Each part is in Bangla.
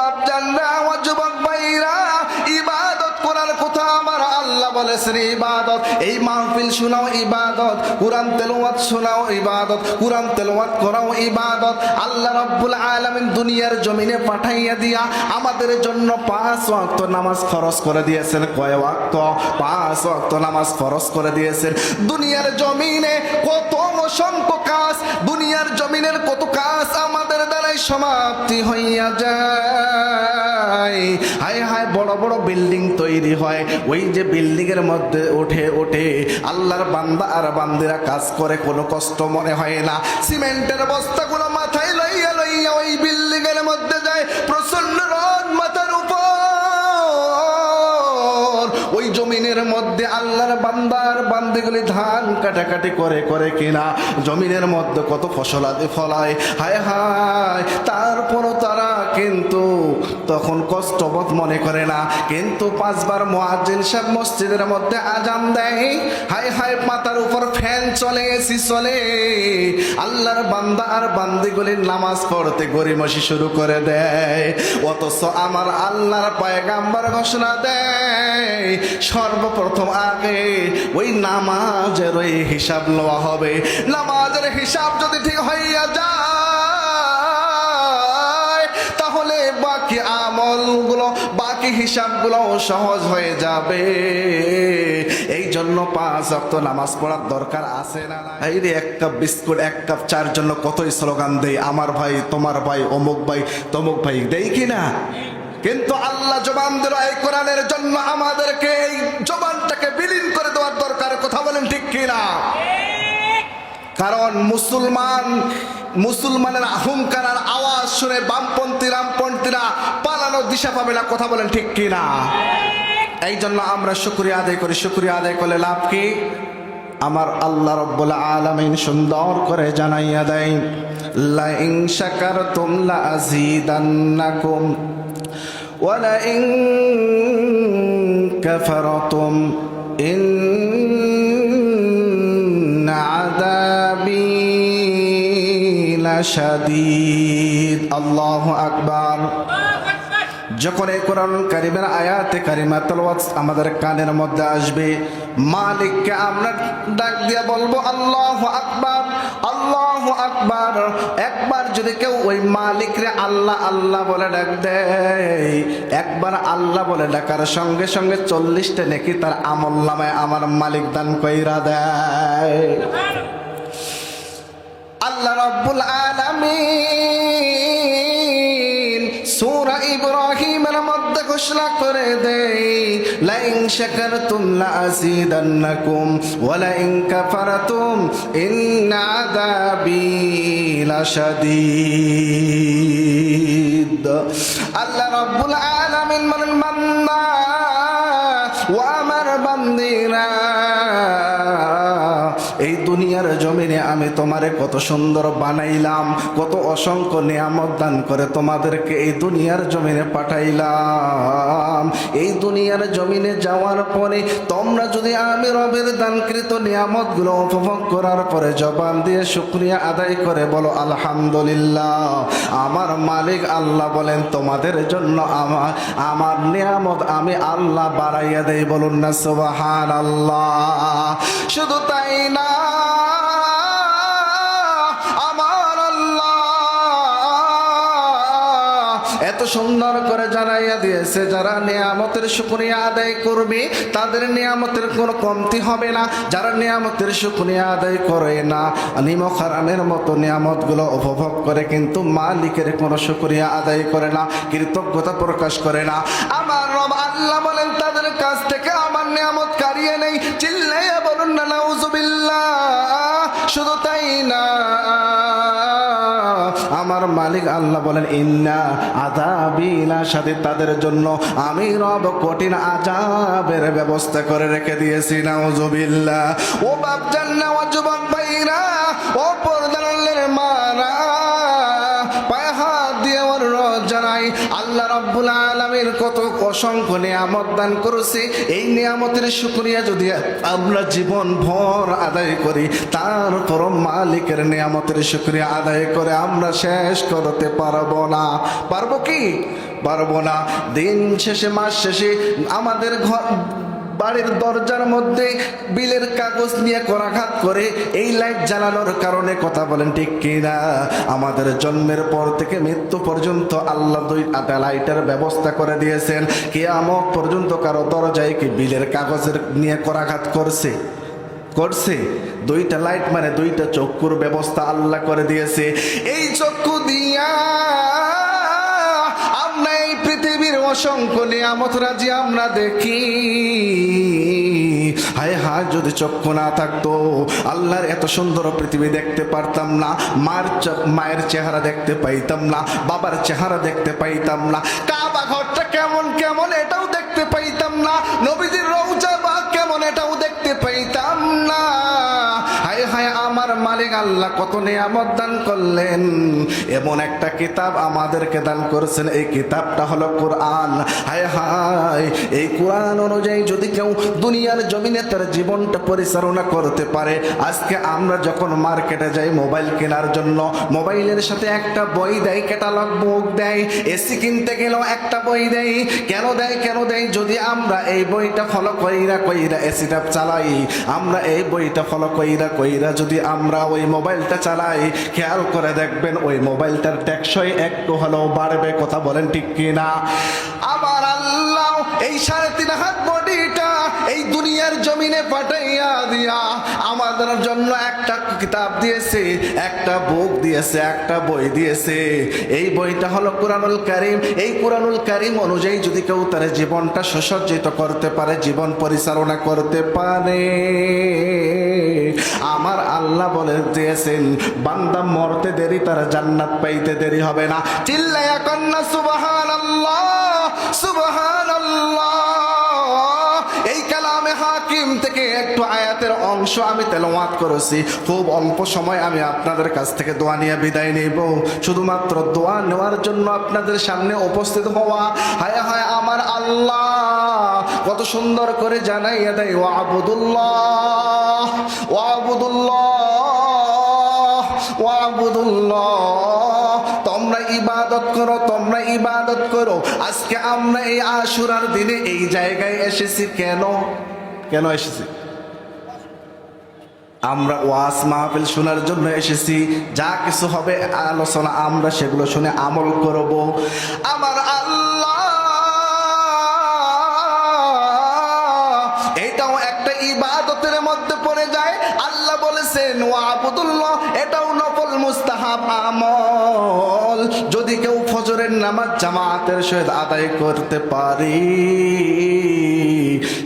বাপজানরা, ও যুবক ভাইরা, ইবাদত করার কথা আমার আল্লাহ বলেছেন ইবাদত। এই মাহফিল শোনাও ইবাদত, কুরআন তেলাওয়াত শোনাও ইবাদত, কুরআন তেলাওয়াত করাও ইবাদত। আল্লাহ রাব্বুল আলামিন দুনিয়ার জমিনে পাঠাইয়া দিয়া আমাদের জন্য 5 ওয়াক্ত নামাজ ফরজ করে দিয়েছেন। কয় ওয়াক্ত? 5 ওয়াক্ত নামাজ ফরজ করে দিয়েছেন। দুনিয়ার জমিনে কত অসংখ্য কাজ, দুনিয়ার জমিনের কত কাজ আমাদের দ্বারাই সমাপ্তি হইয়া যায়। হায় হায়, বড় বড় বিল্ডিং তৈরি হয়, ওই যে বিল্ডিং এর মধ্যে ওঠে ওঠে আল্লাহর বান্দা আর বান্দিরা কাজ করে, কোনো কষ্ট মনে হয় না। সিমেন্টের বস্তাগুলো মাথায় লইয়া লইয়া ওই বিল্ডিং এর মধ্যে যায়, প্রচন্ড রোদ মাথার উপর। ওই জমিনের মধ্যে আল্লাহর বান্দার বান্দিগুলি ধান কাটাকাটি করে করে কিনা জমিনের মধ্যে কত ফসল আদি ফলায়। হায় হায়, তারপরও তারা কিন্তু তখন কষ্টবোধ মনে করে না। কিন্তু 5 বার মুয়াজ্জিন সাহেব মসজিদের মধ্যে আজান দেয়, হায় হায়, মাথার উপর ফ্যান চলে, এসি চলে, আল্লাহর বান্দা আর বান্দিগুলির নামাজ পড়তে গড়িমসি শুরু করে দেয়। অথচ আমার আল্লাহর পয়গাম্বর ঘোষণা দেয়, সর্বপ্রথম আগে ওই নামাজের ওই হিসাব লওয়া হবে। নামাজের হিসাব যদি ঠিক হইয়া যায় তাহলে বাকি আমলগুলো, বাকি হিসাবগুলো সহজ হয়ে যাবে। এই জন্য 5 ওয়াক্ত নামাজ পড়ার দরকার আছে না? এই রে, 1 কাপ বিস্কুট, 1 কাপ চার জন্য কতই স্লোগান দেই, আমার ভাই, তোমার ভাই, অমুক ভাই, তমুক ভাই, দেই কিনা? কিন্তু আল্লাহ জবান দিল এই কোরআনের জন্য, আমাদেরকে এই জবানটাকে বিলীন করে দেওয়ার দরকার। কথা বলেন ঠিক কিনা? কারণ মুসলমানের আহংকার আর আওয়াজ শুনে বামপন্থী রামপন্থীরা পালানোর দিশা পাবে না। কথা বলেন ঠিক কিনা? এই জন্য আমরা শুকরিয়া আদায় করি। শুকরিয়া আদায় করলে লাভ কি? আমার আল্লাহ রাব্বুল আলামিন সুন্দর করে জানাইয়া দেয়, লা ইন শাকারতুম লা আযীদান্নাকুম ওয়া লা ইন কাফারতুম ইন্না আযাবী লাশাদীদ। আল্লাহু আকবার। যখন এই কোরআন কারীমের আয়াতে কারিমা তেলাওয়াত আমাদের কানের মধ্যে আসবে, মালিককে আমরা ডাক দিয়ে বলবো আল্লাহু আকবার, আল্লাহু আকবার। একবার যদি কেউ ওই মালিকরে আল্লাহ আল্লাহ বলে ডাক দেয়, একবার আল্লাহ বলে ডাকার সঙ্গে সঙ্গে 40টা নেকি তার আমলনামায় আমার মালিক দান কইরা দেয়। আল্লাহ রাব্বুল আলামিন সূরা ইব্রাহিমের মধ্যে ঘোষণা করে দেয়, লা ইন শাকারতুম লা আযীদান্নাকুম ওয়া লা ইন কাফারতুম ইন্না আযাবী লাশাদীদ। আল্লাহ রাব্বুল আলামিন বলেন, বান্দা ও আমার বান্দিরা, এই দুনিয়ার জমিনে আমি তোমারে কত সুন্দর বানাইলাম, কত অসংখ্য নিয়ামত দান করে তোমাদেরকে এই দুনিয়ার জমিনে পাঠাইলাম। এই দুনিয়ার জমিনে যাওয়ার পরে তোমরা যদি আমি রবের দানকৃত নিয়ামতগুলো উপভোগ করার পরে জবান দিয়ে শুকরিয়া আদায় করে বলো আলহামদুলিল্লাহ, আমার মালিক আল্লাহ বলেন তোমাদের জন্য আমার নিয়ামত আমি আল্লাহ বাড়াইয়া দেই। বলুন না সুবহানাল্লাহ। শুধু তাই না, আমার আল্লাহ এত সুন্দর করে জানাইয়া দিয়েছে, যারা নিয়ামতের শুকরিয়া আদায় করবে তাদের নিয়ামতের কোনো কমতি হবে না। যারা নিয়ামতের শুকরিয়া আদায় করে না, নিমক হারামের মতো নিয়ামতগুলো উপভোগ করে কিন্তু মালিকের কোনো শুকরিয়া আদায় করে না, কৃতজ্ঞতা প্রকাশ করে না, আমার রব আল্লাহ বলেন তাদের কাছ থেকে আমার নিয়ামত কারিয়ে নেই। চিল্লাইয়া বলুন না নাউযুবিল্লাহ। শুধু তাই না, আমার মালিক আল্লাহ বলেন ইন্না আযাবী লাশাদীদ, তাদের জন্য আমি রব কঠিন আযাবের ব্যবস্থা করে রেখে দিয়েছি। নাউযুবিল্লাহ। ও বাপজান, ও যুবক ভাইরা, ও পর্দার মারা, পায়ে হাত দিয়ে ওর রোজ জানাই আল্লাহ রাব্বুল আলামিন কত অসংখ্য নিয়ামত দান করেছে। এই নিয়ামতের শুকরিয়া যদি আমরা জীবন ভর আদায় করি, তারপর মালিকের নিয়ামতের শুকরিয়া আদায় করে আমরা শেষ করতে পারবো না। পারবো কি? পারবো না। দিন শেষে মাস শেষে আমাদের বাড়ির দরজার মধ্যে বিলের কাগজ নিয়ে করাঘাত করে এই লাইট জ্বালানোর কারণে, কথা বলেন ঠিক কিনা? আমাদের জন্মের পর থেকে মৃত্যু পর্যন্ত আল্লাহ দুইটা লাইটের ব্যবস্থা করে দিয়েছেন। কিয়ামত পর্যন্ত কারো দরজায় কি বিলের কাগজের নিয়ে করাঘাত করছে? দুইটা লাইট মানে দুইটা চক্ষুর ব্যবস্থা আল্লাহ করে দিয়েছে। এই চক্ষু দিয়া আমরা এই পৃথিবীর অসংখ্য নিয়ামত রাজি আমরা দেখি। হায় হায়, যদি চক্ষু না থাকতো আল্লাহর এত সুন্দর পৃথিবী দেখতে পারতাম না। মায়ের চেহারা দেখতে পাইতাম না, বাবার চেহারা দেখতে পাইতাম না, কাবা ঘরটা কেমন কেমন এটাও দেখতে পাইতাম না, নবীজির রওজা বা কেমন এটাও দেখতে পাইতাম না। হায় হায়, আমার মালিক আল্লাহ কত নিয়ামত দান করলেন। এমন একটা কিতাব আমাদেরকে দান করেছেন, এই কিতাবটা হলো কোরআন। হায় হায়, এই কোরআন অনুযায়ী যদি কেউ দুনিয়ার জমিনে তার জীবনটা পরিচালনা করতে পারে। আজকে আমরা যখন মার্কেটে যাই মোবাইল কেনার জন্য, মোবাইলের সাথে একটা বই দেয়, ক্যাটালগ বুক দেয়। এসি কিনতে গেলেও একটা বই দেয়। কেন দেয়? যদি আমরা এই বইটা ফলো কইরা এসিটা চালাই, আমরা এই বইটা ফলো কইরা যদি আমরা ওই মোবাইলটা চালাই, খেয়াল করে দেখবেন ওই মোবাইলটার টেকসই একটু হলেও বাড়বে। কথা বলেন ঠিক কিনা? আবার আল্লাহ এই 3.5 হাত বডিটা এই দুনিয়ার জমিনে পাঠাইয়া দিয়া আমাদের জন্য একটা কিতাব দিয়েছে, একটা বুক দিয়েছে, একটা বই দিয়েছে। এই বইটা হলো কুরআনুল কারীম। এই কুরআনুল কারীম অনুযায়ী যদি কেউ তার জীবনটা সুসজ্জিত করতে পারে, জীবন পরিচালনা করতে পারে, আমার আল্লাহ বলে দিয়েছেন বান্দা মরতে দেরি, তার জান্নাত পাইতে দেরি হবে না। চিল্লায়া কন্না সুবহানাল্লাহ, সুবহানাল্লাহ। এই কালামে হাকিম থেকে একটু আয়াতের অংশ আমি তেলাওয়াত করেছি। খুব অল্প সময় আমি আপনাদের কাছ থেকে দোয়া নিয়ে বিদায় নেব। শুধুমাত্র দোয়া নেওয়ার জন্য আপনাদের সামনে উপস্থিত হওয়া। হায় হায়, আমার আল্লাহ কত সুন্দর করে জানাইয়া দেয়, ওয়াবুদুল্লাহ ওয়াবুদুল্লাহ ওয়াবুদুল্লাহ। তোমরা ইবাদত করো। আজকে আমরা এই আশুরার দিনে এই জায়গায় এসেছি কেন এসেছি? আমরা ওয়াজ মাহফিল শোনার জন্য এসেছি। যা কিছু হবে আলোচনা আমরা সেগুলো শুনে আমল করব। আমার আল্লাহ এটাও একটা ইবাদতের মধ্যে পড়ে যায়। আল্লাহ বলেছেন ওয়াবুদুল্লাহ, এটাও নফল মুস্তাহাব আমল। যদি কেউ ফজরের নামাজ জামাতের সহিত আদায় করতে পারে,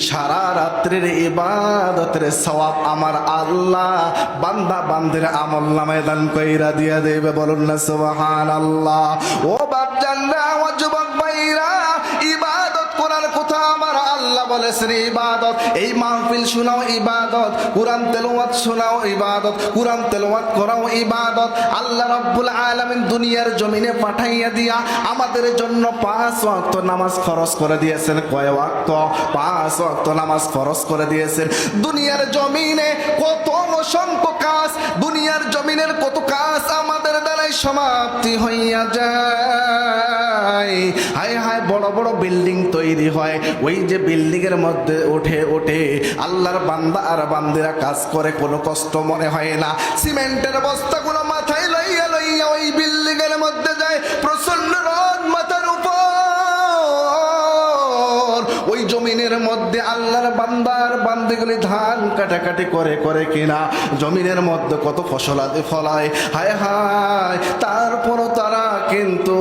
সারা রাত্রির ইবাদতের সওয়াব আমার আল্লাহ বান্দা বান্দির আমল নামায় দান কইরা দিয়া দেবে। বলুন না সুবহানাল্লাহ। ও বাপজানরা, ও যুবক ভাইরা, ইবাদত করার কথা আমার আল্লাহ বলেছেন ইবাদত। এই মাহফিল শোনাও ইবাদত, কোরআন তেলাওয়াত শোনাও ইবাদত, কোরআন তেলাওয়াত করাও ইবাদত। আল্লাহ রাব্বুল আলামিন দুনিয়ার জমিনে পাঠাইয়া দিয়া আমাদের জন্য 5 ওয়াক্ত নামাজ ফরজ করে দিয়েছেন। কয় ওয়াক্ত? 5 ওয়াক্ত নামাজ ফরজ করে দিয়েছেন। দুনিয়ার জমিনে কত অসংখ্য কাজ, দুনিয়ার জমিনের কত কাজ আমাদের দ্বারাই সমাপ্তি হইয়া যায়। হায় হায়, বড় বড় বিল্ডিং তৈরি হয়, ওই যে বিল্ডিং এর মধ্যে ওঠে আল্লাহর বান্দা আর বান্দিরা কাজ করে, কোনো কষ্ট মনে হয় না। সিমেন্টের বস্তাগুলো মাথায় লইয়া ওই বিল্ডিং এর মধ্যে যায়, প্রচন্ড রোদ মাথার উপর। ওই জমিনের মধ্যে আল্লাহর বান্দার বান্দিগুলি ধান কাটাকাটি করে কিনা, জমিনের মধ্যে কত ফসল আদি ফলায়। হায় হায়, তারপরও তারা কিন্তু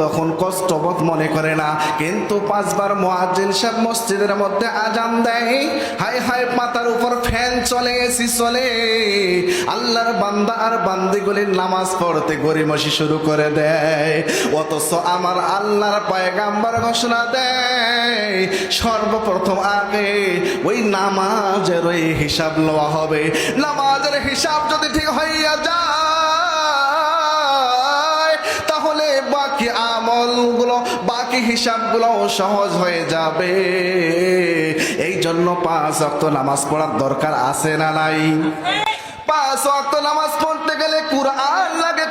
তখন কষ্টবোধ মনে করে না। কিন্তু 5 বার মুয়াজ্জিন সাহেব মসজিদের মধ্যে আজান দেয়, হায় হায়, মাথার উপর ফ্যান চলে, এসি চলে, আল্লাহর বান্দা আর বান্দিগুলির নামাজ পড়তে গড়িমসি শুরু করে দেয়। অথচ আমার আল্লাহর পয়গাম্বর ঘোষণা দেয় সর্বপ্রথম আগে ওই নামাজের ওই হিসাব লওয়া হবে। নামাজের হিসাব যদি ঠিক হইয়া যায়, তাহলে বাকি আমলগুলো, বাকি হিসাবগুলো সহজ হয়ে যাবে। এই জন্য 5 ওয়াক্ত নামাজ পড়ার দরকার আছে না নাই? 5 ওয়াক্ত নামাজ পড়তে গেলে কোরআন লাগে।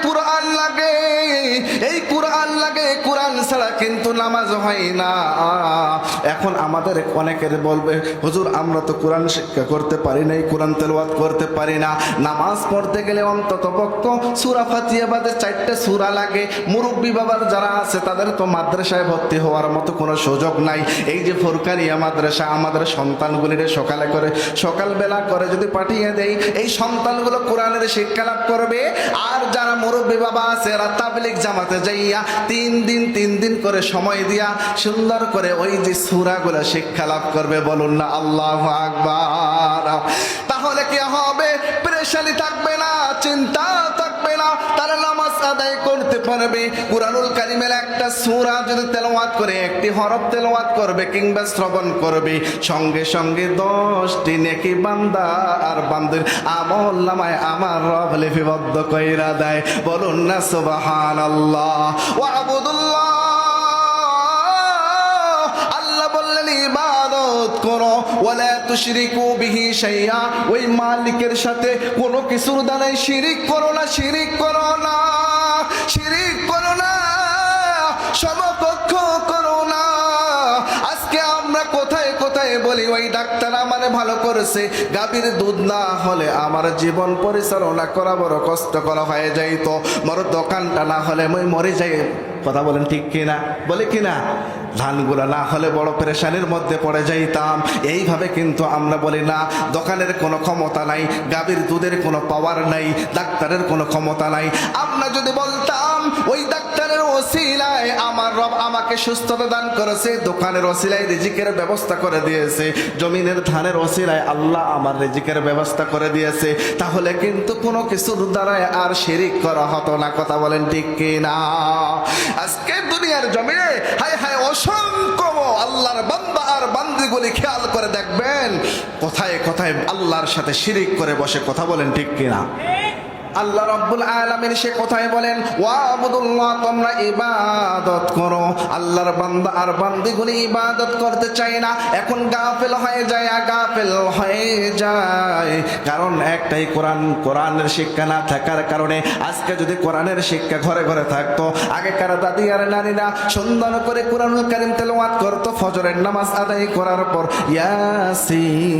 এই কোরআন লাগে, কোরআন ছাড়া কিন্তু নামাজ হয় না। এখন আমাদের অনেকের বলবে, হুজুর আমরা তো কোরআন শিক্ষা করতে পারি নাই, কোরআন তেলাওয়াত করতে পারি না। নামাজ পড়তে গেলে অন্তত পক্ষে সূরা ফাতিহা বাদে 4টে সূরা লাগে। মুরব্বী বাবার যারা আছে তাদের তো মাদ্রাসায় ভর্তি হওয়ার মতো কোনো সুযোগ নাই। এই যে ফুরকানিয়া মাদ্রাসা আমাদের সন্তানগুলিরে সকালবেলা করে যদি পাঠিয়ে দেই, এই সন্তানগুলো কোরআনের শিক্ষা লাভ করবে। আর যারা মুরব্বী বাবা আছে এরা তাবলীগ জামাতে যাইয়া 3 দিন করে সময় দিয়া সুন্দর করে ওই যে সূরাগুলো শিক্ষা লাভ করবে। বলুন না আল্লাহু আকবার। তাহলে কি হবে? পেরেশানি থাকবে না, চিন্তা থাকবে না, তারা নামাজ আদায় করতে পারবে। কুরআনুল কারীমের একটা সূরা যদি তেলাওয়াত করে, একটি হরফ তেলাওয়াত করবে কিংবা শ্রবণ করবে, সঙ্গে সঙ্গে 10টি নেকি বান্দা আর বান্দির আমলনামায় আমার রব লিপিবদ্ধ কইরা দেয়। বলুন না সুবহানাল্লাহ। ওয়া আবুদুল্লাহ, আল্লাহ বললেন ইবাদত করো, ওয়ালা তুশরিকু বিহি শাইআ, ওই মালিকের সাথে কোনো কিছুর দ্বারাই শিরিক করো না, শিরিক করো না, শিরিক করো না, সমকক্ষ করো না। আজকে আমরা কোথায় কোথায় বলি ওই ডাক্তার আমারে ভালো করেছে, গাভীর দুধ না হলে আমার জীবন পরিচালনা করা বড় কষ্টকর হয়ে যাইতো, মোর দোকানটা না হলে মই মরে যাই। কথা বলেন ঠিক কিনা? বলে কিনা? ধানগুলো না হলে বড় পেরেশানির মধ্যে পড়ে যাইতাম। এইভাবে কিন্তু আমরা বলি না, দোকানের কোনো ক্ষমতা নাই, গাভীর দুধের কোনো পাওয়ার নাই, ডাক্তারের কোনো ক্ষমতা নাই। আমরা যদি বলতাম ওই ডাক্তারের ওসিলায় আমার রব আমাকে সুস্থতা দান করেছে, দোকানের ওসিলায় রিজিকের ব্যবস্থা করে দিয়েছে, জমিনের ধানের ওসিলায় আল্লাহ আমার রিজিকের ব্যবস্থা করে দিয়েছে, তাহলে কিন্তু কোনো কিছুর দ্বারায় আর শিরিক করা হতো না। কথা বলেন ঠিক কিনা? আজকে দুনিয়ার জমিনে হায় হায় অসংখ্য আল্লাহর বান্দা আর বান্দিগুলি খেয়াল করে দেখবেন কোথায় কোথায় আল্লাহর সাথে শিরিক করে বসে। কথা বলেন ঠিক কিনা? আল্লাহ রাব্বুল আলামিন সে কথাই বলেন, ওয়াবুদুল্লাহ, তোমরা ইবাদত করো। আল্লাহর বান্দা আর বান্দিগুলি ইবাদত করতে চায় না, এখন গাফেল হয়ে যায়, গাফেল হয়ে যায়। কারণ একটাই, কোরআনের শিক্ষা না থাকার কারণে। আজকে যদি কোরআনের শিক্ষা ঘরে ঘরে থাকতো, আগেকার দাদি আর নারীরা সুন্দর করে কোরআনুল কারীম তেলাওয়াত করতো, ফজরের নামাজ আদায় করার পর ইয়াসিন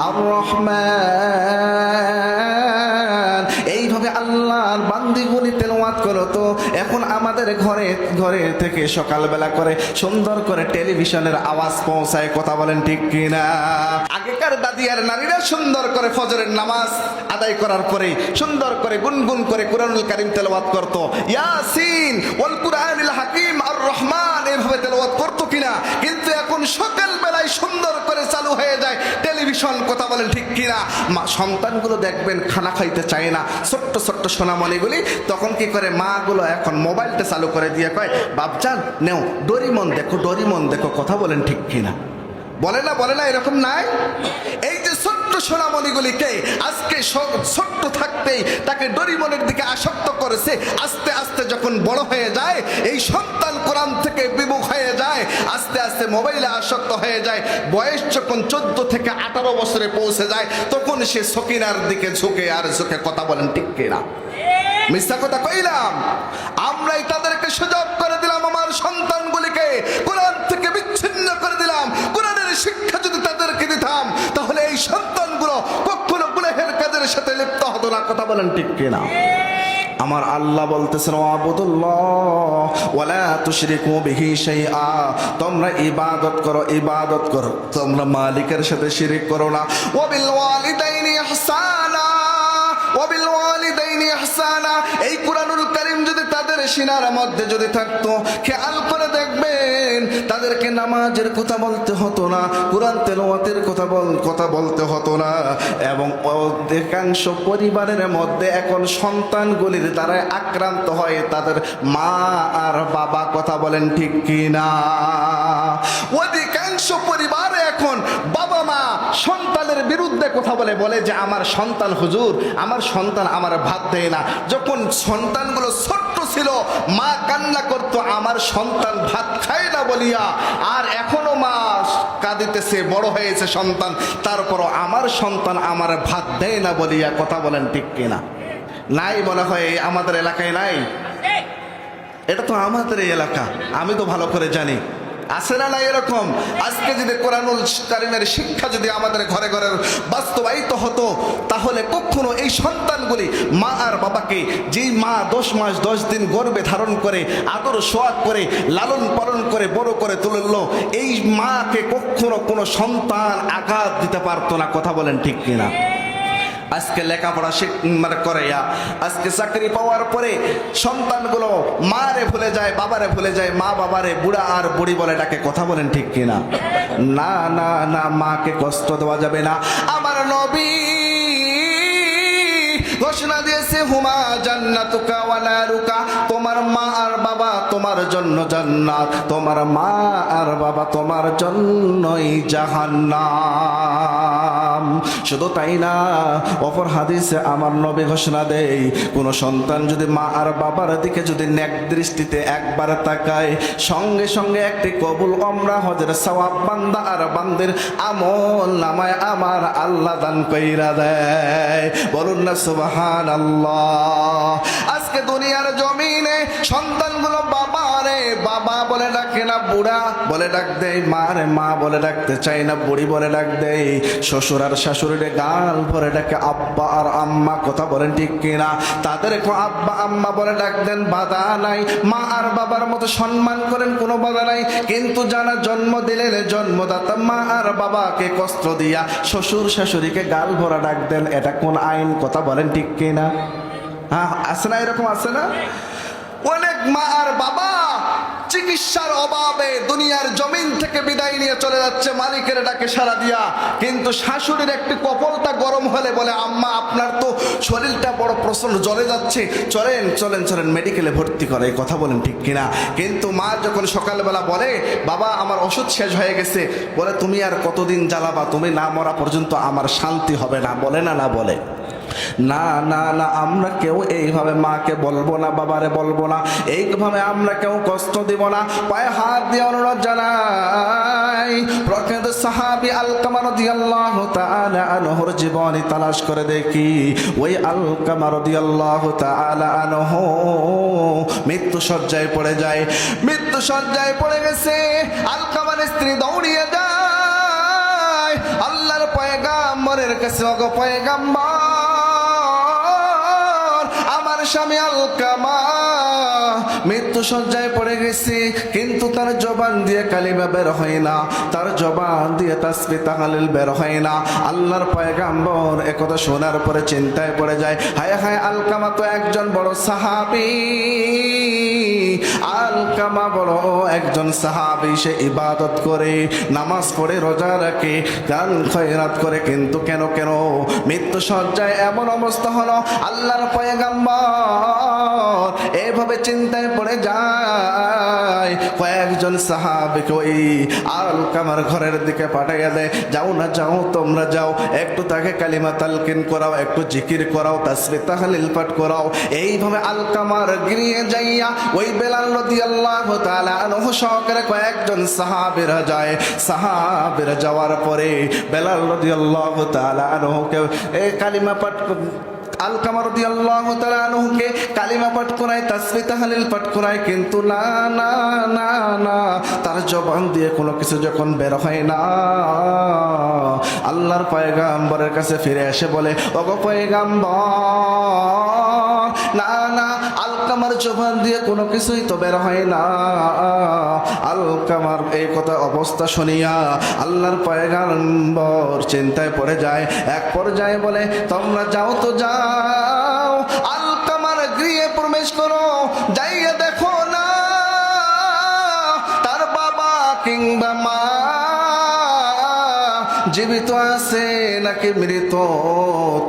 আর রহমান এইভাবে আল্লাহর বান্দিগুলি তেলাওয়াত করতো। এখন আমাদের ঘরে ঘরে থেকে সকালবেলা করে সুন্দর করে টেলিভিশনের আওয়াজ পৌঁছায়। কথা বলেন ঠিক কিনা? আগেকার দাদি আর নারীরা সুন্দর করে ফজরের নামাজ আদায় করার পরে সুন্দর করে গুনগুন করে কোরআনুল কারীম তেলাওয়াত করতো, ইয়াসিন ওয়াল কুরআনিল হাকিম আর রহমান, এইভাবে তেলাওয়াত করতো কিনা? কিন্তু এখন সকালবেলায় সুন্দর করে চালু হয়ে যায় টেলিভিশন। কথা বলেন ঠিক কিনা? সন্তানগুলো দেখবেন খানা খাইতে চায় না, ছোট্ট ছোট্ট সোনামণিগুলি, তখন কি করে মাগুলো এখন মোবাইলটা চালু করে দিয়ে কয়, বাপজান নেও ডোরিমন দেখো, ডোরিমন দেখো। কথা বলেন ঠিক কিনা? বলে না এরকম নাই? এই যে ছোট্ট সোনামণিগুলিকে আজকে ছোট্ট থাকতেই তাকে ডোরিমনের দিকে আসক্ত করেছে। আস্তে আস্তে যখন বড় হয়ে যায়, এই সন্তান কোরআন থেকে বিমুখ হয়ে যায়, আস্তে আস্তে মোবাইলে আসক্ত হয়ে যায়। বয়স যখন 14 থেকে 18 বছরে পৌঁছে যায়, তখন সে সকিনার দিকে ঝুঁকে আর ঝুঁকে। কথা বলেন ঠিক কিনা? মিথ্যা কথা কইলাম? আমরাই তাদেরকে সুযোগ করে দিলাম, আমার সন্তানগুলিকে কোরআন থেকে বিচ্ছিন্ন করে দিলাম। কোরআনের শিক্ষা যদি তাদেরকে দিতাম, তাহলে এই সন্তানগুলো কখনো গুনাহের কাজের সাথে লিপ্ত হতো না। কথা বলেন ঠিক কিনা? আমার আল্লাহ বলতেছেন, ওয়াবুদুল্লাহ ওয়ালা তুশরিকু বিহি শাইআ, তোমরা ইবাদত করো, ইবাদত করো, তোমরা মালিকের সাথে শিরিক করো না। ওয়াবিল ওয়ালিদাইনি ইহসানা, ওয়াবিল ওয়ালিদাইনি ইহসানা, এই কুরআনুল কারীম যদি তাদের সিনার মধ্যে যদি থাকতো, খেয়াল করে দেখবেন তাদেরকে নামাজের কথা বলতে হতো না, কোরআন তেলাওয়াতের কথা বলতে হতো না। এবং অধিকাংশ পরিবারের মধ্যে এখন সন্তানগুলির দ্বারা আক্রান্ত হয় তাদের মা আর বাবা। কথা বলেন ঠিক কিনা? অধিকাংশ পরিবারে এখন বাবা মা সন্তানের বিরুদ্ধে কথা বলে যে আমার সন্তান হুজুর, আমার সন্তান আমার ভাত দেয় না। যখন সন্তানগুলো ছোট্ট ছিল, মা কান্না করতো আমার সন্তান ভাত খায় না বলিয়া, আর এখনো মা কাঁদিতেছে, বড় হয়েছে সন্তান, তারপরও আমার সন্তান আমার ভাত দেয় না বলিয়া। কথা বলেন ঠিক কিনা? নাই মনে হয় আমাদের এলাকায় নাই? এটা তো আমাদের এই এলাকা, আমি তো ভালো করে জানি। আছে না নাই এরকম? আজকে যদি কোরআনুল কারীমের শিক্ষা যদি আমাদের ঘরে ঘরে বাস্তবায়িত হতো, তাহলে কখনো এই সন্তানগুলি মা আর বাবাকে, যেই মা 10 মাস 10 দিন গর্ভে ধারণ করে আদর সোয়াগ করে লালন পালন করে বড় করে তুলল, এই মাকে কখনো কোনো সন্তান আঘাত দিতে পারতো না। কথা বলেন ঠিক কিনা? আজকে লেখাপড়া মানে করাইয়া আজকে চাকরি পাওয়ার পরে সন্তানগুলো মারে ভুলে যায়, বাবারে ভুলে যায়, মা বাবারে বুড়া আর বুড়ি বলে ডাকে। কথা বলেন ঠিক কিনা? না না না, মাকে কষ্ট দেওয়া যাবে না। আমার নবী ঘোষণা দিয়েছে, হুমা জান্নাতুকা ওয়া নারুকা, তোমার মা আর বাবা তোমার জন্য জান্নাত, তোমার মা আর বাবা তোমার জন্যই জাহান্নাম। শুধু তাই না, অপর হাদিসে আমার নবী ঘোষণা দেয়, কোন সন্তান যদি মা আর বাবার দিকে যদি নেক দৃষ্টিতে একবার তাকায়, সঙ্গে সঙ্গে একটি কবুল ওমরা হজের সওয়াব বান্দা আর বান্দির আমল নামায় আমার আল্লাহ দান কইরা দেয়। বলুন না সুবহানাল্লাহ। আজকে দুনিয়ার জমিনে সন্তানগুলো বাবারে বাবা বলে ডাকে না, বুড়া বলে ডাক দেয়, মা রে মা বলে ডাকতে চাই না, বুড়ি বলে ডাক দেয়, শ্বশুর আর শাশুড়িরে গাল ভরে ডাকে আব্বা আর আম্মা। কথা বলেন ঠিক কিনা? তাদেরকে আব্বা আম্মা বলে ডাক দেন, বাধা নাই। মা আর বাবার মতো সম্মান করেন, কোনো বাধা নাই। কিন্তু যারা জন্ম দিলেন, জন্মদাতা মা আর বাবাকে কষ্ট দিয়া শ্বশুর শাশুড়িকে গাল ভরা ডাক দেন, এটা কোন আইন? কথা বলেন ঠিক কিনা? হ্যাঁ, আছে না এরকম? আছে না? অনেক মা আর বাবা চিকিৎসার অভাবে দুনিয়ার জমিন থেকে বিদায় নিয়ে চলে যাচ্ছে মালিকের ডাকে সাড়া দিয়া, কিন্তু শাশুড়ির একটি কপালটা গরম হলে বলে, আম্মা আপনার তো শরীরটা বড় প্রচন্ড জ্বলে যাচ্ছে, চলেন চলেন চলেন মেডিকেলে ভর্তি করে। কথা বলেন ঠিক কিনা? কিন্তু মা যখন সকালবেলা বলে, বাবা আমার ওষুধ শেষ হয়ে গেছে, বলে তুমি আর কতদিন জ্বালাবা, তুমি না মরা পর্যন্ত আমার শান্তি হবে না। বলে না? না বলে না? না না, আমরা কেউ এইভাবে মাকে বলবো না, বাবারে বলবো না, এইভাবে আমরা কেউ কষ্ট দিব না। পায়ে হাত দিয়ে অনুরোধ জানাই, প্রখ্যাত সাহাবী আলকামা রাদিয়াল্লাহু তাআলা আনহুর জীবনী তালাশ করে দেখি, ওই আলকামা রাদিয়াল্লাহু তাআলা আনহু মৃত্যু শয্যায় পড়ে যায়। মৃত্যু শয্যায় পড়ে গেছে, আলকামার স্ত্রী দৌড়িয়ে যায় আল্লাহর পয়গাম্বরের কাছে, ওগো পয়গাম্বর, আমার স্বামী আলকামা মৃত্যু শয্যায় পড়ে গেছে, কিন্তু তার জবান দিয়ে কালিমা বের হয় না, তার জবান দিয়ে তাসবিহ তাহলিল বের হয় না। আল্লাহর পয়গাম্বর একথা শোনার পরে চিন্তায় পড়ে যায়, হায় হায়, আলকামা তো একজন বড় সাহাবী, আলকামা বড় একজন সাহাবী, সে ইবাদত করে, নামাজ পড়ে, রোজা রাখে, দান খয়রাত করে, কিন্তু কেন কেন মৃত্যু শয্যায় এমন অবস্থা হলো? আল্লাহর পয়গাম্বর এভাবে চিন্তায় পড়ে যায়, কয়েকজন সাহাবীকে ওই আলকামার ঘরের দিকে পাঠাইয়া দেয়, যাও না যাও, তোমরা যাও, একটু তাকে কালিমা তালকিন করাও, একটু জিকির করাও, তাসবিহ তাহলিল পাঠ করাও। এইভাবে আলকামার গৃহে যাইয়া ওই বেলাল রাদিয়াল্লাহু তাআলা আনহু সহকারে কয়েকজন সাহাবীরা যায়। সাহাবীরা যাওয়ার পরে বেলাল রাদিয়াল্লাহু তাআলা আনহুকে এই কালিমা পাঠ, আলকামা রাদিয়াল্লাহু তাআলা আনহুকে কালিমা পাঠ করায়, তাসবিহ তাহলিল পাঠ করায়, কিন্তু না না না না, তার জবান দিয়ে কোনো কিছু যখন বের হয় না, আল্লাহর পয়গাম্বরের কাছে ফিরে এসে বলে, ওগো পয়গাম্বর, না না, আলকামার জবান দিয়ে কোনো কিছুই তো বের হয় না। আলকামার এই কথা অবস্থা শুনিয়া আল্লাহর পয়গাম্বর চিন্তায় পড়ে যায়। এক পর্যায়ে বলে, তোমরা যাও তো যাও, আলকামার গৃহে প্রবেশ করো, যাইয়া দেখো না তার বাবা কিংবা মা জীবিত আছে নাকি মৃত,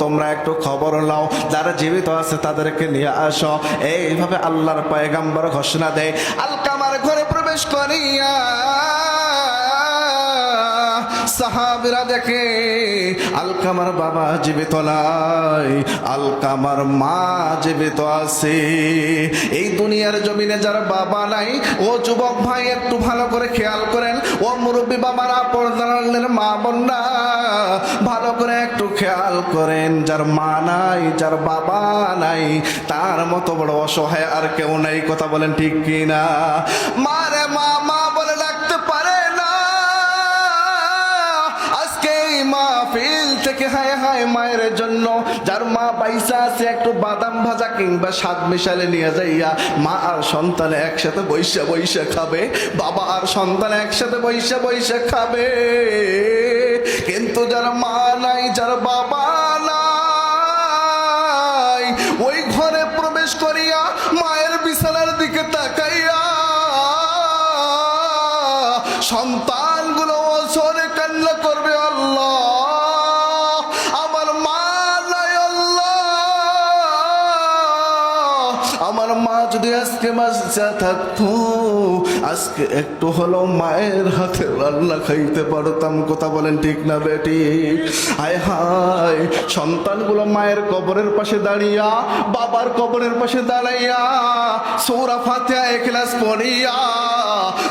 তোমরা একটু খবর নাও, যারা জীবিত আছে তাদেরকে নিয়ে আসো। এইভাবে আল্লাহর পয়গাম্বর ঘোষণা দেয়। আলকামার ঘরে প্রবেশ করিয়া সাহাবীরা দেখে আলকামার বাবা জীবিত নাই, আলকামার মা জীবিত আছে। এই দুনিয়ার জমিনে যার বাবা নাই, ও যুবক ভাই একটু ভালো করে খেয়াল করেন, ও মুরব্বী বাবারা, পর্দার মা বোনরা ভালো করে একটু খেয়াল করেন, যার মা নাই, যার বাবা নাই, তার মতো বড় অসহায় আর কেউ নাই। কথা বলেন ঠিক কিনা? মারে মা মা বলে ডাকতে পারে না। আজকে এই মাহফিল থেকে হায় হায় মায়ের জন্য, যার মা পয়সা আছে, একটু বাদাম ভাজা কিংবা স্বাদ মিশালে নিয়ে যাইয়া মা আর সন্তান একসাথে বৈশা বৈশা খাবে, বাবা আর সন্তান একসাথে বৈশা বৈশা খাবে। কিন্তু যার মা নাই, যার বাবা নাই, ওই ঘরে প্রবেশ করিয়া মায়ের বিছানার দিকে তাকাইয়া সন্তানগুলো ওছরে কান্না করবে, আল্লাহ আমার মা নাই, আল্লাহ আমার মা যদি আজকে বাঁচা থাকতো, আজকে একটু হলো মায়ের হাতে রান্না খাইতে পারতাম। কথা বলেন ঠিক না বেটি? হায় হায়, সন্তানগুলো মায়ের কবরের পাশে দাঁড়িয়া, বাবার কবরের পাশে দাঁড়াইয়া সূরা ফাতিহা ইখলাস পড়িয়া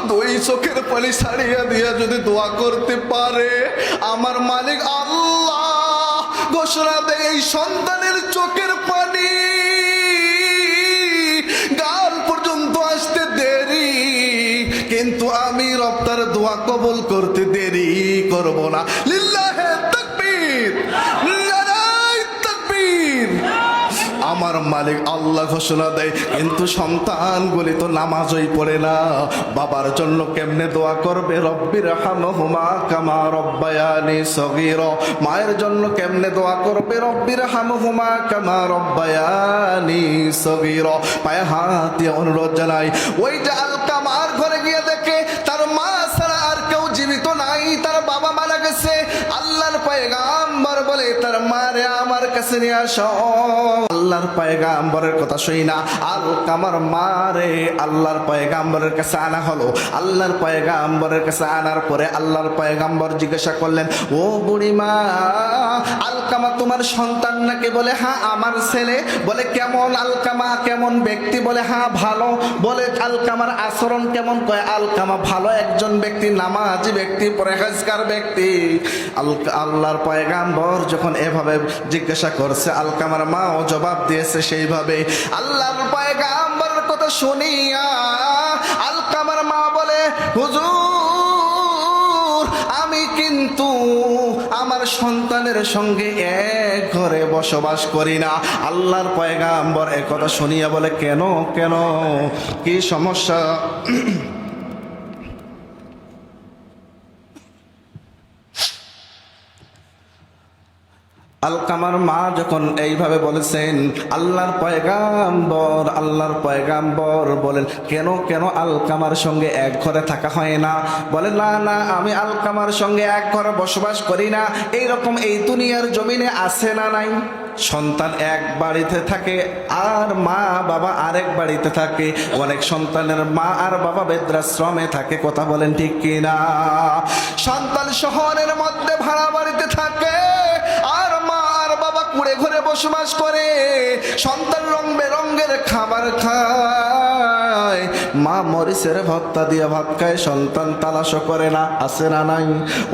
দুই চোখের পানি ছাড়িয়া দিয়া যদি দোয়া করতে পারে, আমার মালিক আল্লাহ ঘোষণা দেয় এই সন্তানের চোখের পানি গাল পর্যন্ত আসতে দেরি, কিন্তু আমি রব তার দোয়া কবুল করতে দেরি করব না। লিল্লাহে তাকবীর, নারায়ে তাকবীর। আমার মালিক আল্লাহ ঘোষণা দেয়, কিন্তু সন্তানগুলি তো নামাজই পড়ে না, বাবার জন্য কেমনে দোয়া করবে? রব্বির হামহুমা কামা রব্বায়ানি সগীরা। মায়ের জন্য কেমনে দোয়া করবে? রব্বির হামহুমা কামা রব্বায়ানি সগীরা। পায়ে হাত দিয়ে অনুরোধ জানাই, ওই যে আলকামার ঘরে গিয়ে দেখে তার মা ছাড়া আর কেউ জীবিত নাই, তার বাবা মারা গেছে। আল্লাহর পয়গাম্বর বলে, তার মারে আমার কাছে নিয়ে আসো। আল্লাহর পয়গাম্বরের কথা শুই না, আলকামার মারে আল্লাহর পয়গাম্বরের কাছে আনা হলো। আল্লাহর পয়গাম্বরের কাছে আনার পরে আল্লাহর পয়গাম্বর জিজ্ঞাসা করলেন, ও বুড়িমা, আলকামা তোমার সন্তান নাকি? বলে হ্যাঁ আমার ছেলে। বলে কেমন আলকামা, কেমন ব্যক্তি? বলে হ্যাঁ ভালো। বলে আলকামার আচরণ কেমন? কয় আলকামা ভালো একজন ব্যক্তি, নামাজি ব্যক্তি, পরহেজগার ব্যক্তি। আল্লাহর পয়গাম্বর যখন এভাবে জিজ্ঞাসা করছে, আলকামার মাও জবাব দিয়েছে সেইভাবে। আল্লাহর পয়গাম্বরের কথা শুনিয়া আলকামার মা বলে, হুজুর আমি কিন্তু আমার সন্তানের সঙ্গে এক ঘরে বসবাস করি না। আল্লাহর পয়গাম্বর এ কথা শুনিয়া বলে, কেন কেন, কি সমস্যা? আলকামার মা যখন এইভাবে বলেছেন, আল্লাহর পয়গাম্বর বলেন, কেন কেন আলকামার সঙ্গে এক ঘরে থাকা হয় না? বলে না না, আমি আলকামার সঙ্গে এক ঘরে বসবাস করি না। এইরকম এই দুনিয়ার জমিনে আছে না নাই? সন্তান এক বাড়িতে থাকে আর মা বাবা আরেক বাড়িতে থাকে। অনেক সন্তানের মা আর বাবা বৃদ্ধাশ্রমে থাকে। কথা বলেন ঠিক কিনা? সন্তান শহরের মধ্যে ভাড়া বাড়িতে থাকে আর মা আর বাবা কুড়ে ঘরে বসবাস করে। সন্তান রং বেরঙ্গের খাবার খায়, মা মরিচের ভর্তা দিয়ে ভাত খায়, সন্তান তালাশও করে না। আছে না নাই?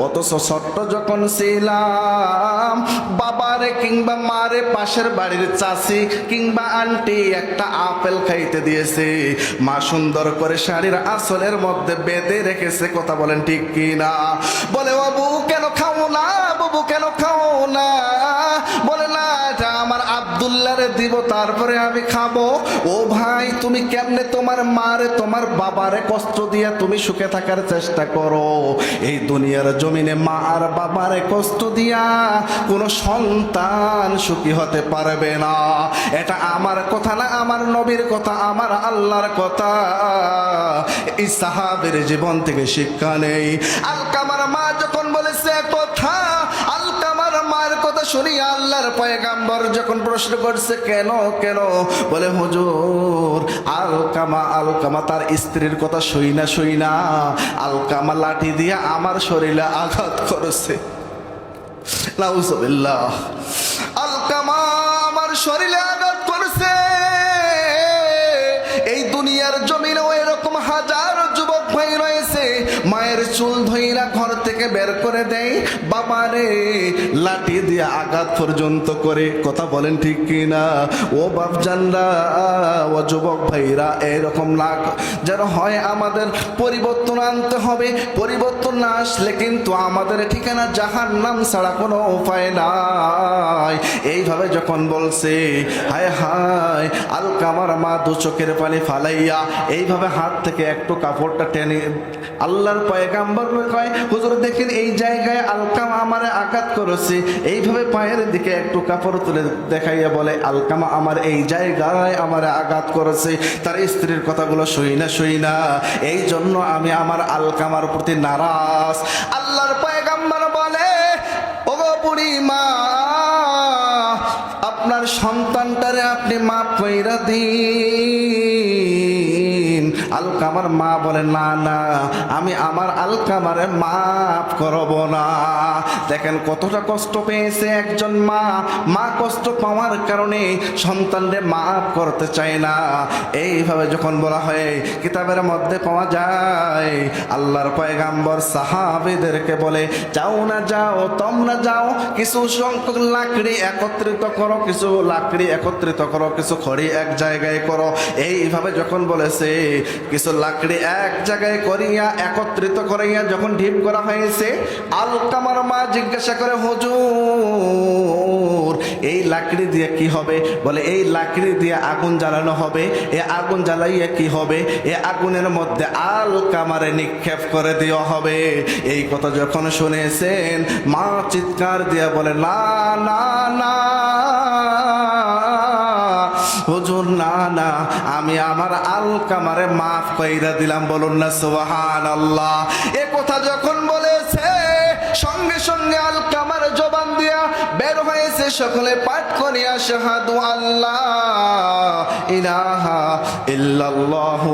অথচ ছোট্ট যখন ছিলাম, বাবারে কিংবা মারে পাশের বাড়ির চাচি কিংবা আন্টি একটা আপেল খাইতে দিয়েছে, মা সুন্দর করে শাড়ির আঁচলের মধ্যে বেঁধে রেখেছে। কথা বলেন ঠিক কিনা? বলে বাবু কেন খাও না, বাবু কেন খাও না? বলে না, এটা আমার আব্দুল্লাহরে দিব, তারপরে আমি খাবো। ও ভাই, তুমি কেমনে তোমার মারে তোমার বাবারে কষ্ট দিয়া তুমি সুখে থাকার চেষ্টা করো? এই দুনিয়ার জমিনে মা আর বাবারে কষ্ট দিয়া কোনো সন্তান সুখী হতে পারবে না। এটা আমার কথা না, আমার নবীর কথা, আমার আল্লাহর কথা। এই সাহাবের জীবন থেকে শিক্ষা নেই। আলকামার মা যখন বলেছে কথা, আলকামার মায়ের কথা শুনিয়া আল্লাহর পয়গাম্বর যখন প্রশ্ন করছে কেন কেন, বলে হুজুর আলকামা তার স্ত্রীর কথা শুই না আলকামা লাঠি দিয়ে আমার শরীরে আঘাত করেছে। নাউজুবিল্লাহ। আলকামা আমার শরীরে আঘাত করেছে। এই দুনিয়ার জমিনে এরকম হাজার যুবক ভাই রয়েছে, মায়ের চুল ধইরা ঘর থেকে বের করে দেয়, বাবারে লাঠি দিয়ে আঘাত পর্যন্ত করে। কথা বলেন ঠিক কিনা? ও বাপজানরা, ও যুবক ভাইরা, এরকম লাগ যেন হয় আমাদের পরিবর্তন আনতে হবে। পরিবর্তন না আসলে কিন্তু আমাদের ঠিকানা জাহান্নাম ছাড়া কোনো উপায় নাই। এইভাবে যখন বলছে, হায় হায়, আলকামার মা দু চোখের পানি ফালাইয়া এইভাবে হাত থেকে একটু কাপড়টা টেনে আল্লাহর পয়গাম্বর কয়, হুজুর দেখেন এই জায়গায় আলকামা আমারে আঘাত করেছে। এইভাবে পায়ের দিকে একটু কাপড় তুলে দেখাইয়া বলে, আলকামা আমার এই জায়গায় আমারে আঘাত করেছে। তার স্ত্রীর কথাগুলো শুই না, এই জন্য আমি আমার আলকামার প্রতি নারাজ। আল্লাহর পয়গাম্বর বলে, ওগো বুড়ি মা, আপনার সন্তানটারে আপনি মাফ কইরা দিন। আলকামার মা বলে, না না, আমি আমার আলকামারে মাফ করব না। দেখেন কতটা কষ্ট পেয়েছে একজন মা। মা কষ্ট পাওয়ার কারণে সন্তানরে মাফ করতে চায় না। এইভাবে যখন বলা হয়, কিতাবের মধ্যে পাওয়া যায় আল্লাহর পয়গাম্বর সাহাবীদেরকে বলে, যাও না যাও, তোমরা যাও, কিছু সংখ্যক লাকড়ি একত্রিত করো, কিছু লাকড়ি একত্রিত করো, কিছু খড়ি এক জায়গায় করো। এইভাবে যখন বলেছে, কিছু লাকড়ি এক জায়গায় করিয়া একত্রিত করিয়া যখন ঢিপ করা হয়েছে, আলকামার মা জিজ্ঞাসা করে, হুজুর এই লাকড়ি দিয়ে কি হবে? বলে, এই লাকড়ি দিয়ে আগুন জ্বালানো হবে। এ আগুন জ্বালাইয়া কি হবে? এ আগুনের মধ্যে আলকামারে নিক্ষেপ করে দেওয়া হবে। এই কথা যখন শুনেছেন, মা চিৎকার দিয়া বলে, না না না হুজুর, না না, আমি আমার আলকামারে মাফ কইরা দিলাম। বলুন না সুবহানাল্লাহ। এ কথা যখন বলেছে, সঙ্গে সঙ্গে আলকামার জবান দিয়া বের হয়েছে, সকলে পাঠ করি, আশহাদু আল্লাহ ইলাহা ইল্লাল্লাহু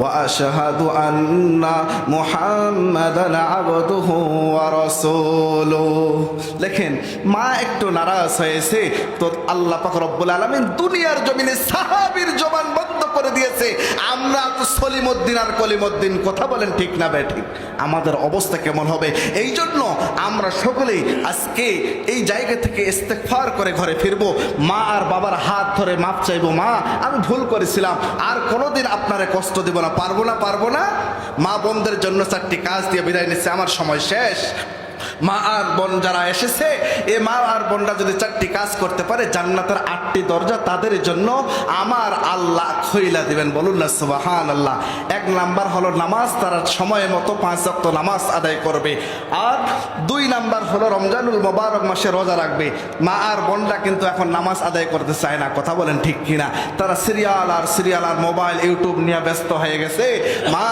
ওয়া আশহাদু আন্না মুহাম্মাদান আবদুহু ওয়া রাসূলুহু। দেখেন, মা একটু নারাজ হয়েছে তো আল্লাহ পাক রব্বুল আলামিন দুনিয়ার জমিনে সাহাবীর জবান বন্ধ করে দিয়েছে। আমরা তো সলিমউদ্দিন আর কলিমউদ্দিন। কথা বলেন ঠিক না বে ঠিক? আমাদের অবস্থা কেমন হবে? এই জন্য আমরা সকলেই আজকে এই জায়গা থেকে ইস্তেগফার করে ঘরে ফিরবো, মা আর বাবার হাত ধরে মাপ চাইবো, মা আমি ভুল করেছিলাম, আর কোনোদিন আপনারে কষ্ট দেব না। পারবো না। মা বোনদের জন্য 4টি কাজ দিয়ে বিদায় নিচ্ছে, আমার সময় শেষ। মা আর বোন যারা এসেছে, এ মা আর বোনরা যদি 4টি কাজ করতে পারে, জান্নাতের 8টি দরজা তাদের জন্য আমার আল্লাহ খুইলা দিবেন। বলুন না সুবহানাল্লাহ। 1 নাম্বার হলো নামাজ তারা সময় মতো 5 ওয়াক্ত নামাজ আদায় করবে। আর 2 নাম্বার হলো রমজানুল মোবারক মাসে রোজা রাখবে। মা আর বোনরা কিন্তু এখন নামাজ আদায় করতে চায় না। কথা বলেন ঠিক কিনা? তারা সিরিয়াল আর মোবাইল ইউটিউব নিয়ে ব্যস্ত হয়ে গেছে। মা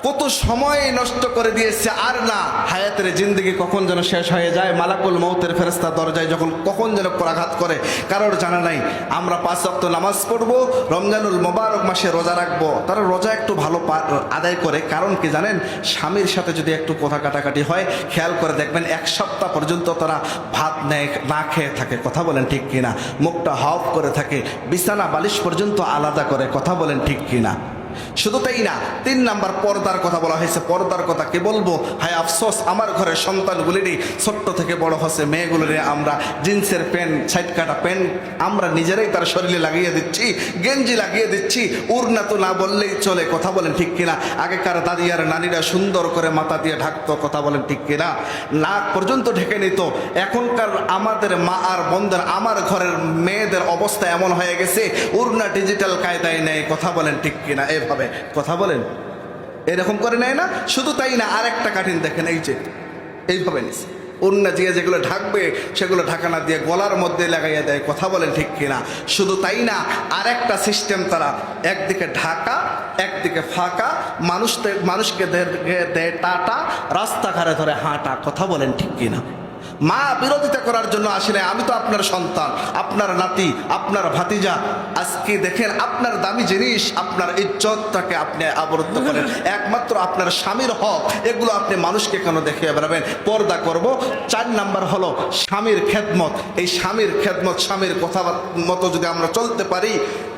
কত সময় নষ্ট করে দিয়েছে, আর না, হায়াতের জিন্দগি কখন যেন শেষ হয়ে যায়, মালাকুল মৌতের ফেরেশতা দরজায় যখন কখন যেন পরাঘাত করে, কারোর জানা নাই। আমরা 5 ওয়াক্ত নামাজ পড়বো, রমজানুল মোবারক মাসে রোজা রাখবো। তারা রোজা একটু ভালো আদায় করে, কারণ কি জানেন? স্বামীর সাথে যদি একটু কথা কাটাকাটি হয়, খেয়াল করে দেখবেন 1 সপ্তাহ পর্যন্ত তারা ভাত না খেয়ে থাকে। কথা বলেন ঠিক কিনা? মুখটা হফ করে থাকে, বিছানা বালিশ পর্যন্ত আলাদা করে। কথা বলেন ঠিক কিনা? শুধু তাই না, 3 নাম্বার পর্দার কথা বলা হয়েছে। পর্দার কথা কে বলবো? হায় আফসোস, আমার ঘরের সন্তানগুলিরই ছোট্ট থেকে বড় হচ্ছে, মেয়েগুলির আমরা জিন্সের প্যান্ট, সাইড কাটা প্যান্ট আমরা নিজেরাই তার শরীরে লাগিয়ে দিচ্ছি, গেঞ্জি লাগিয়ে দিচ্ছি, উড়না তো না বললেই চলে। কথা বলেন ঠিক কিনা? আগেকার দাদি আর নানিরা সুন্দর করে মাথা দিয়ে ঢাকতো। কথা বলেন ঠিক কিনা? নাক পর্যন্ত ঢেকে নিত। এখনকার আমাদের মা আর বোনদের, আমার ঘরের মেয়েদের অবস্থা এমন হয়ে গেছে, উড়না ডিজিটাল কায়দায় নেয়। কথা বলেন ঠিক কিনা? এভাবে কথা বলেন, এরকম করে নেয় না? শুধু তাই না, আরেকটা কাঠিন দেখেন, এই যে এইভাবে নিছে, অন্য দিয়ে যেগুলো ঢাকবে সেগুলো ঢাকানা দিয়ে গলার মধ্যে লাগাইয়া দেয়। কথা বলেন ঠিক কিনা? শুধু তাই না, আরেকটা সিস্টেম, তারা একদিকে ঢাকা একদিকে ফাঁকা, মানুষকে দেয় টাটা, রাস্তাঘাটে ধরে হাঁটা। কথা বলেন ঠিক কিনা? মা বিরোধিতা করার জন্য আসি নাই। আমি তো আপনার সন্তান, আপনার নাতি, আপনার ভাতিজা। আজকে দেখেন আপনার দামি জিনিস, আপনার ইজ্জতটাকে আপনি আবরুদ্ধ করেন একমাত্র আপনার স্বামীর হক, এগুলো আপনি মানুষকে কেন দেখিয়ে বেড়াবেন? পর্দা করব। 4 নাম্বার হলো স্বামীর খেদমত। এই স্বামীর খেদমত, স্বামীর কথা মতো যদি আমরা চলতে পারি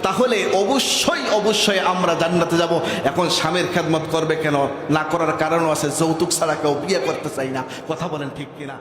তাহলে অবশ্যই অবশ্যই আমরা জান্নাতে যাব। এখন স্বামীর খেদমত করবে কেন? না করার কারণও আছে, যৌতুক ছাড়া কেউ বিয়ে করতে চাই না। কথা বলেন ঠিক কিনা?